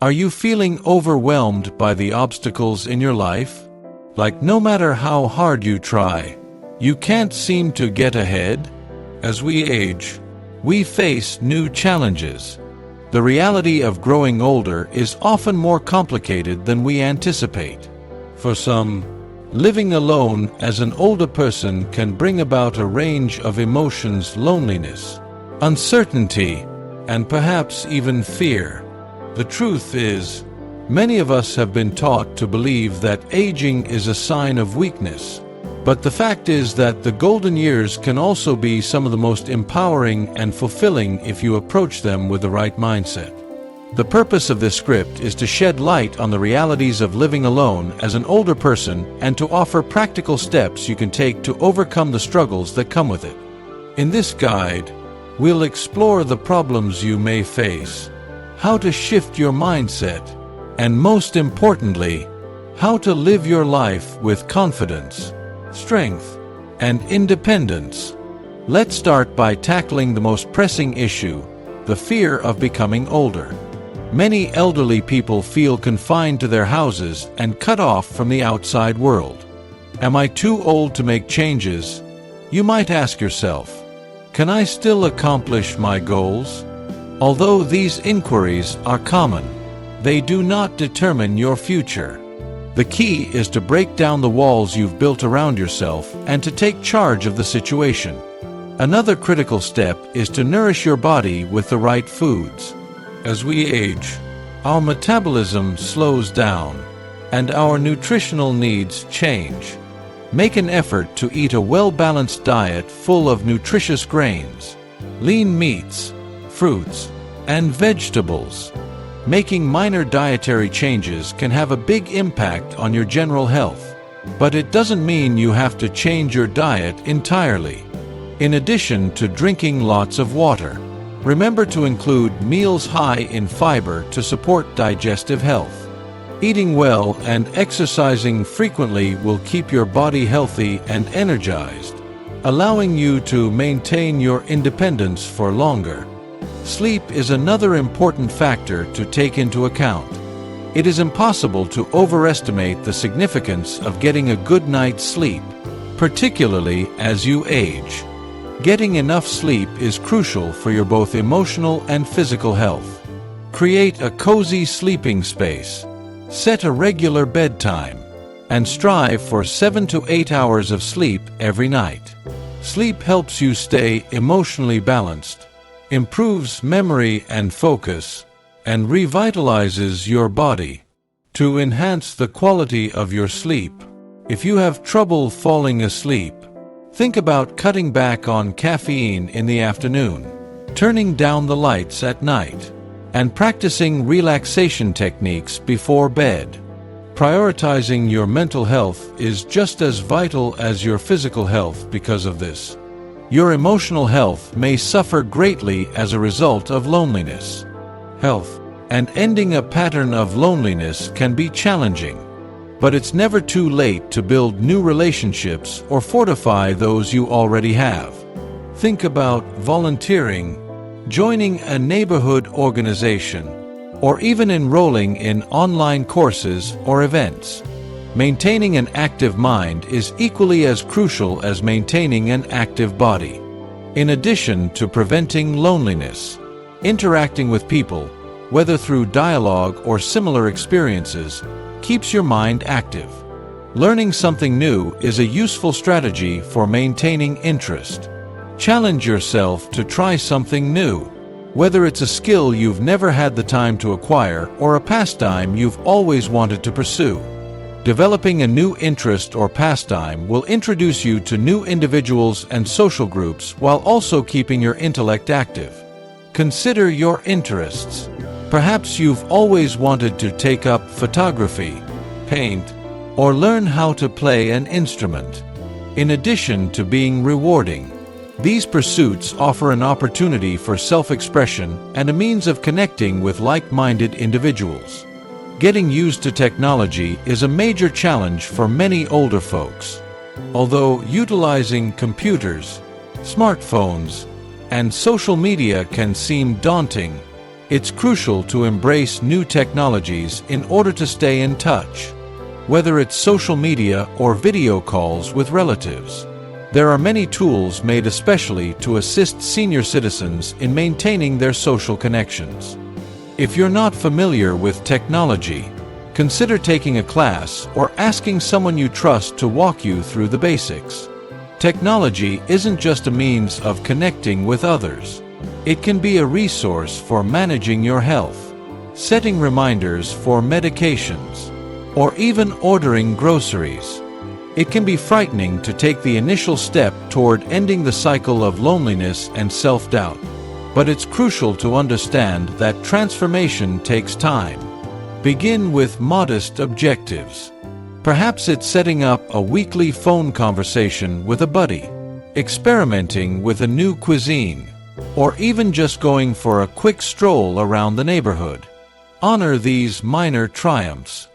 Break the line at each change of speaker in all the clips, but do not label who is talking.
Are you feeling overwhelmed by the obstacles in your life? Like no matter how hard you try, you can't seem to get ahead? As we age, we face new challenges. The reality of growing older is often more complicated than we anticipate. For some, living alone as an older person can bring about a range of emotions: loneliness, uncertainty, and perhaps even fear. The truth is, many of us have been taught to believe that aging is a sign of weakness. But the fact is that the golden years can also be some of the most empowering and fulfilling if you approach them with the right mindset. The purpose of this script is to shed light on the realities of living alone as an older person and to offer practical steps you can take to overcome the struggles that come with it. In this guide, we'll explore the problems you may face, how to shift your mindset, and most importantly, how to live your life with confidence, strength, and independence. Let's start by tackling the most pressing issue: the fear of becoming older. Many elderly people feel confined to their houses and cut off from the outside world. Am I too old to make changes? You might ask yourself. Can I still accomplish my goals? Although these inquiries are common, they do not determine your future. The key is to break down the walls you've built around yourself and to take charge of the situation. Another critical step is to nourish your body with the right foods. As we age, our metabolism slows down and our nutritional needs change. Make an effort to eat a well-balanced diet full of nutritious grains, lean meats, fruits, and vegetables. Making minor dietary changes can have a big impact on your general health, but it doesn't mean you have to change your diet entirely. In addition to drinking lots of water, remember to include meals high in fiber to support digestive health. Eating well and exercising frequently will keep your body healthy and energized, allowing you to maintain your independence for longer. Sleep is another important factor to take into account. It is impossible to overestimate the significance of getting a good night's sleep, particularly as you age. Getting enough sleep is crucial for your both emotional and physical health. Create a cozy sleeping space. Set a regular bedtime, and strive for 7 to 8 hours of sleep every night. Sleep helps you stay emotionally balanced, improves memory and focus, and revitalizes your body. To enhance the quality of your sleep, if you have trouble falling asleep, think about cutting back on caffeine in the afternoon, turning down the lights at night, and practicing relaxation techniques before bed. Prioritizing your mental health is just as vital as your physical health because of this. Your emotional health may suffer greatly as a result of loneliness. Health and ending a pattern of loneliness can be challenging, but it's never too late to build new relationships or fortify those you already have. Think about volunteering, joining a neighborhood organization, or even enrolling in online courses or events. Maintaining an active mind is equally as crucial as maintaining an active body. In addition to preventing loneliness, interacting with people, whether through dialogue or similar experiences, keeps your mind active. Learning something new is a useful strategy for maintaining interest. Challenge yourself to try something new, whether it's a skill you've never had the time to acquire or a pastime you've always wanted to pursue. Developing a new interest or pastime will introduce you to new individuals and social groups while also keeping your intellect active. Consider your interests. Perhaps you've always wanted to take up photography, paint, or learn how to play an instrument. In addition to being rewarding, these pursuits offer an opportunity for self-expression and a means of connecting with like-minded individuals. Getting used to technology is a major challenge for many older folks. Although utilizing computers, smartphones, and social media can seem daunting, It's crucial to embrace new technologies in order to stay in touch, whether it's social media or video calls with relatives. There are many tools made especially to assist senior citizens in maintaining their social connections. If you're not familiar with technology, consider taking a class or asking someone you trust to walk you through the basics. Technology isn't just a means of connecting with others. It can be a resource for managing your health, setting reminders for medications, or even ordering groceries. It can be frightening to take the initial step toward ending the cycle of loneliness and self-doubt, but it's crucial to understand that transformation takes time. Begin with modest objectives. Perhaps it's setting up a weekly phone conversation with a buddy, experimenting with a new cuisine, or even just going for a quick stroll around the neighborhood. Honor these minor triumphs.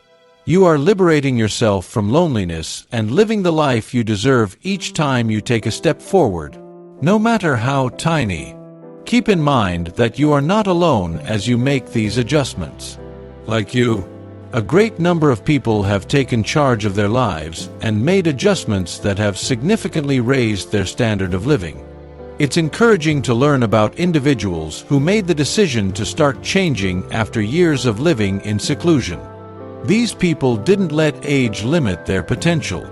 You are liberating yourself from loneliness and living the life you deserve each time you take a step forward, no matter how tiny. Keep in mind that you are not alone as you make these adjustments. Like you, a great number of people have taken charge of their lives and made adjustments that have significantly raised their standard of living. It's encouraging to learn about individuals who made the decision to start changing after years of living in seclusion. These people didn't let age limit their potential.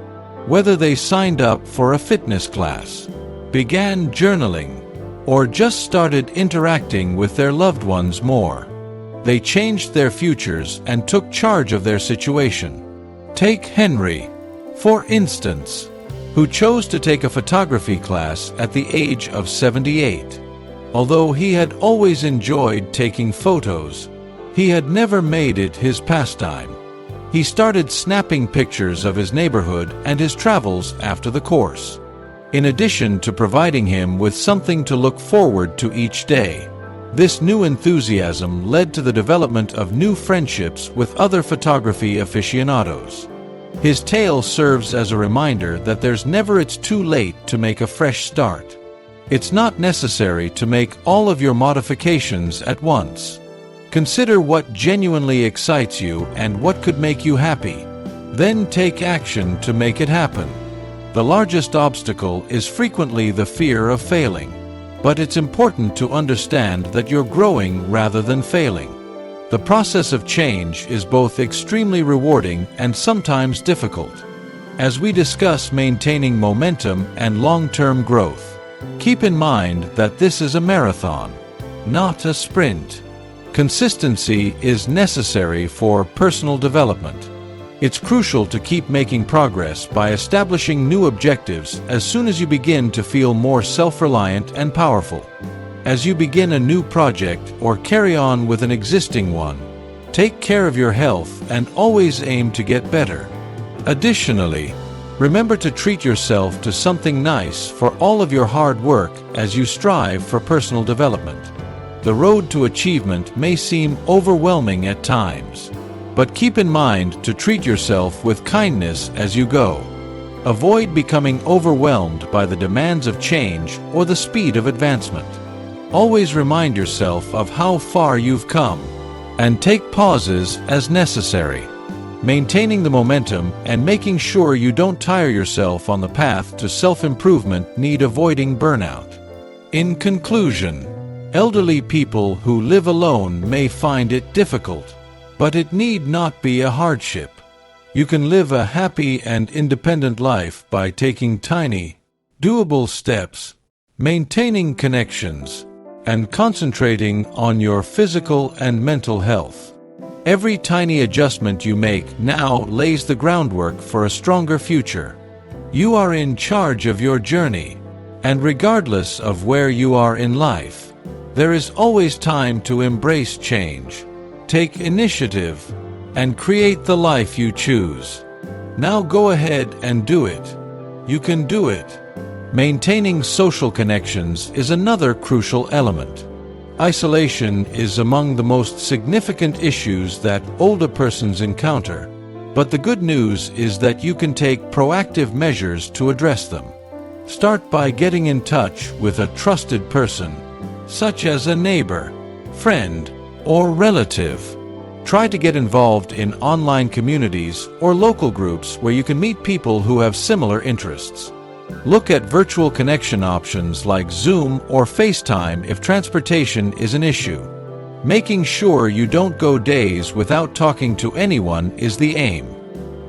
Whether they signed up for a fitness class, began journaling, or just started interacting with their loved ones more, they changed their futures and took charge of their situation. Take Henry, for instance, who chose to take a photography class at the age of 78. Although he had always enjoyed taking photos, he had never made it his pastime. He started snapping pictures of his neighborhood and his travels after the course. In addition to providing him with something to look forward to each day, this new enthusiasm led to the development of new friendships with other photography aficionados. His tale serves as a reminder that there's never it's too late to make a fresh start. It's not necessary to make all of your modifications at once. Consider what genuinely excites you and what could make you happy. Then take action to make it happen. The largest obstacle is frequently the fear of failing, but it's important to understand that you're growing rather than failing. The process of change is both extremely rewarding and sometimes difficult. As we discuss maintaining momentum and long-term growth, keep in mind that this is a marathon, not a sprint. Consistency is necessary for personal development. It's crucial to keep making progress by establishing new objectives as soon as you begin to feel more self-reliant and powerful. As you begin a new project or carry on with an existing one, take care of your health and always aim to get better. Additionally, remember to treat yourself to something nice for all of your hard work as you strive for personal development. The road to achievement may seem overwhelming at times, but keep in mind to treat yourself with kindness as you go. Avoid becoming overwhelmed by the demands of change or the speed of advancement. Always remind yourself of how far you've come, and take pauses as necessary. Maintaining the momentum and making sure you don't tire yourself on the path to self-improvement need avoiding burnout. In conclusion, elderly people who live alone may find it difficult, but it need not be a hardship. You can live a happy and independent life by taking tiny, doable steps, maintaining connections, and concentrating on your physical and mental health. Every tiny adjustment you make now lays the groundwork for a stronger future. You are in charge of your journey, and regardless of where you are in life, there is always time to embrace change, take initiative, and create the life you choose. Now go ahead and do it. You can do it. Maintaining social connections is another crucial element. Isolation is among the most significant issues that older persons encounter, but the good news is that you can take proactive measures to address them. Start by getting in touch with a trusted person, such as a neighbor, friend, or relative. Try to get involved in online communities or local groups where you can meet people who have similar interests. Look at virtual connection options like Zoom or FaceTime if transportation is an issue. Making sure you don't go days without talking to anyone is the aim.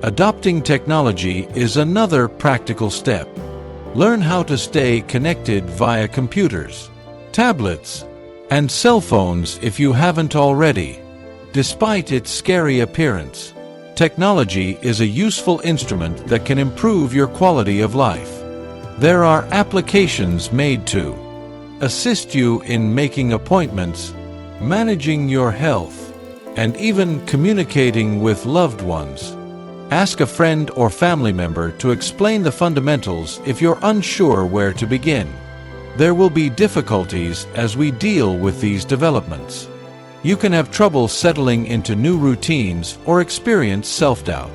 Adopting technology is another practical step. Learn how to stay connected via computers, tablets, and cell phones if you haven't already. Despite its scary appearance, technology is a useful instrument that can improve your quality of life. There are applications made to assist you in making appointments, managing your health, and even communicating with loved ones. Ask a friend or family member to explain the fundamentals if you're unsure where to begin. There will be difficulties as we deal with these developments. You can have trouble settling into new routines or experience self-doubt.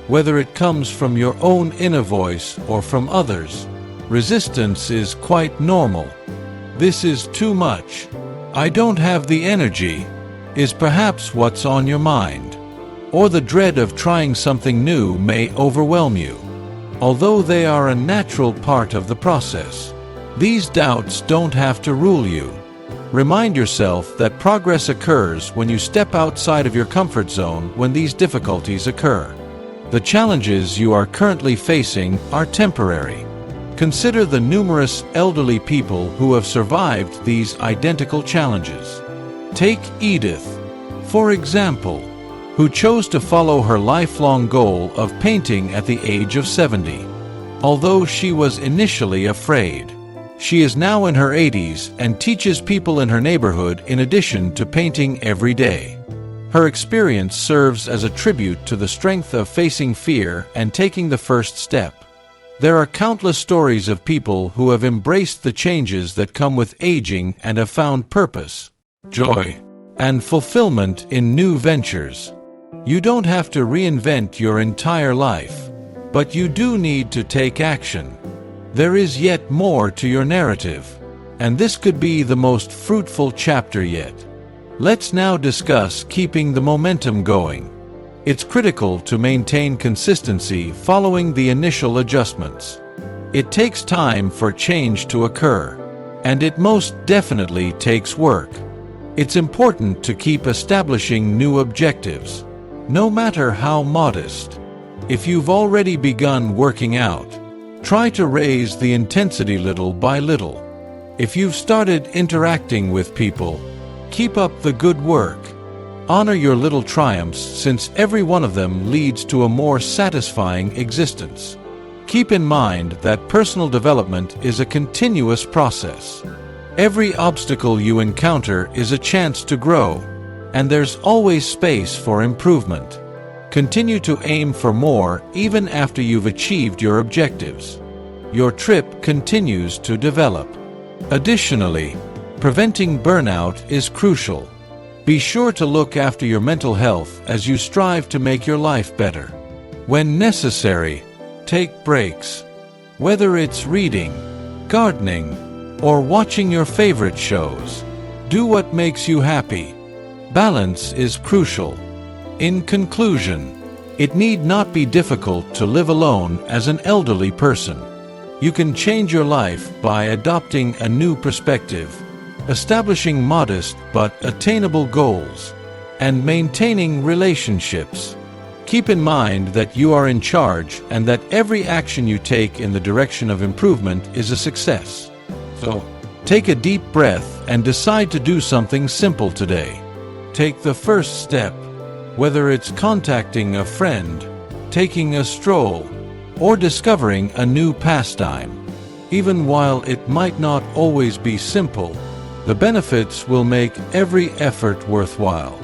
Whether it comes from your own inner voice or from others, resistance is quite normal. This is too much. I don't have the energy, is perhaps what's on your mind. Or the dread of trying something new may overwhelm you. Although they are a natural part of the process, these doubts don't have to rule you. Remind yourself that progress occurs when you step outside of your comfort zone when these difficulties occur. The challenges you are currently facing are temporary. Consider the numerous elderly people who have survived these identical challenges. Take Edith, for example, who chose to follow her lifelong goal of painting at the age of 70. Although she was initially afraid, she is now in her 80s and teaches people in her neighborhood in addition to painting every day. Her experience serves as a tribute to the strength of facing fear and taking the first step. There are countless stories of people who have embraced the changes that come with aging and have found purpose, joy, and fulfillment in new ventures. You don't have to reinvent your entire life, but you do need to take action. There is yet more to your narrative, and this could be the most fruitful chapter yet. Let's now discuss keeping the momentum going. It's critical to maintain consistency following the initial adjustments. It takes time for change to occur, and it most definitely takes work. It's important to keep establishing new objectives, no matter how modest. If you've already begun working out, try to raise the intensity little by little. If you've started interacting with people, keep up the good work. Honor your little triumphs, since every one of them leads to a more satisfying existence. Keep in mind that personal development is a continuous process. Every obstacle you encounter is a chance to grow, and there's always space for improvement. Continue to aim for more even after you've achieved your objectives. Your trip continues to develop. Additionally, preventing burnout is crucial. Be sure to look after your mental health as you strive to make your life better. When necessary, take breaks. Whether it's reading, gardening, or watching your favorite shows, do what makes you happy. Balance is crucial. In conclusion, it need not be difficult to live alone as an elderly person. You can change your life by adopting a new perspective, establishing modest but attainable goals, and maintaining relationships. Keep in mind that you are in charge and that every action you take in the direction of improvement is a success. So, take a deep breath and decide to do something simple today. Take the first step. Whether it's contacting a friend, taking a stroll, or discovering a new pastime. Even while it might not always be simple, the benefits will make every effort worthwhile.